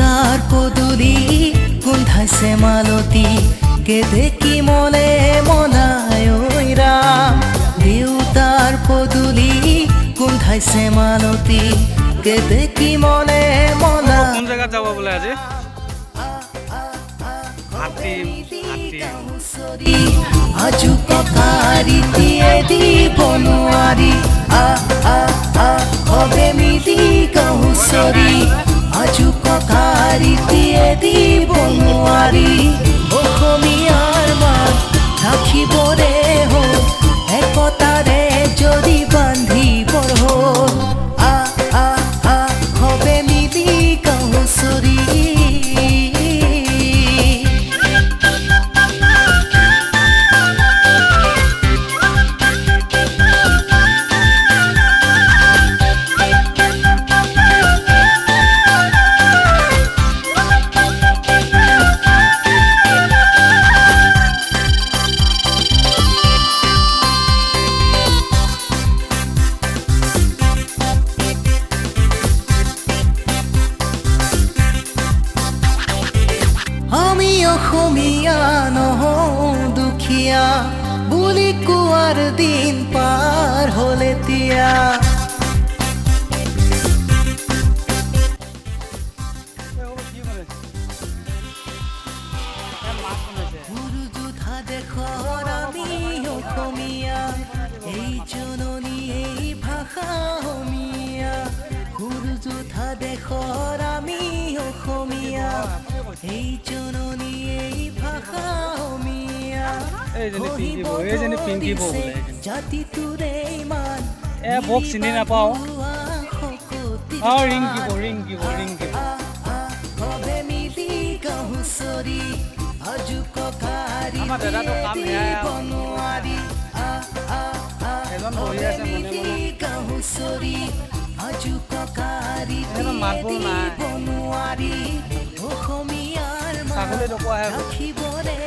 দেউতাৰ পদূলি গোন্ধাইছে মালতী কেদে কি মনে মনায় ঐ ৰাম দেউতাৰ পদূলি গোন্ধাইছে মালতী কেদে কি মনে মনা কোন জায়গাত যাব বলে আজি হাতী আজু ককারি দিয়ে দিব নোৱাৰি হবে মিলি গাহুচৰি আজু ককাৰি দিয়ে দিব নোৱাৰি অসমীয়াৰ মান ৰাখিবৰে হ'ল একতাৰে যদি বান্ধিবৰ হ'ল হবে মিলি গাহুচৰি অসমীয়া নহওঁ দুখীয়া বুলি কোৱাৰ দিন পাৰ হ'ল এতিয়া গুৰুযোদ্ধা দেশৰ আমি অসমীয়া এই জননী এই ভাষা অসমীয়া গুৰুযোদ্ধা দেশৰ আমি অসমীয়া এই জননী এই ভাষা অসমীয়া জাতিটোৰে ইমান বক চিনি নাপাওঁ হবে মিলি গাহুচৰি আজু ককাৰি দিব নোৱাৰি মিলি গাহুচৰি আজু ককাৰি দিব নোৱাৰি অসমীয়াৰ ৰাখিবৰে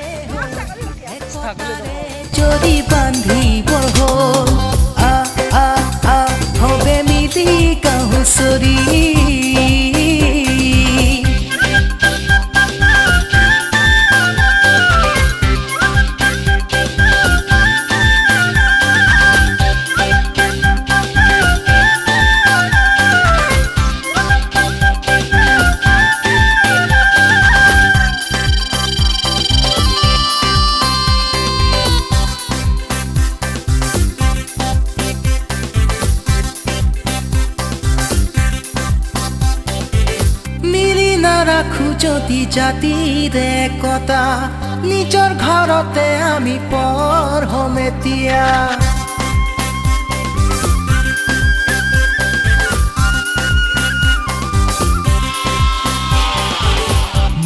একতাৰে যদি বান্ধিবৰ হ'ল হবে মিলি গাহুচৰি নাৰাখো যদি জাতিৰ একতা নিজৰ ঘৰতে আমি পৰ হ'ম এতিয়া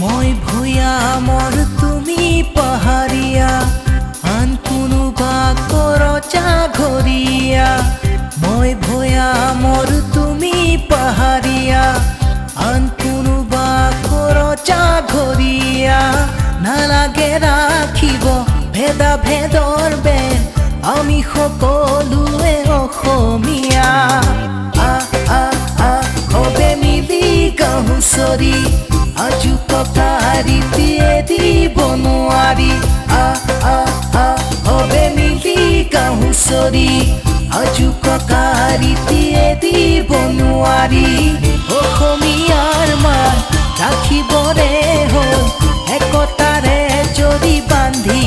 মই ভূঞা মোৰ তুমি পাহাৰীয়া আন কোনোবা কৰজা ঘৰীয়া মই ভূঞা মোৰ তুমি পাহাৰীয়া আন কোনোবা কৰজা ঘৰীয়া নালাগে ৰাখিব ভেদা ভেদৰ বেন আমি সকলোৱে অসমীয়া হবে মিলি গাহুচৰি আজু ককাৰি দিয়ে দিব নোৱাৰি হবে মিলি গাহুচৰি আজু ককাৰি দিয়ে দিব নোৱাৰি অসমীয়াৰ মান ৰাখিবৰে হ'ল একতাৰে যদি বান্ধি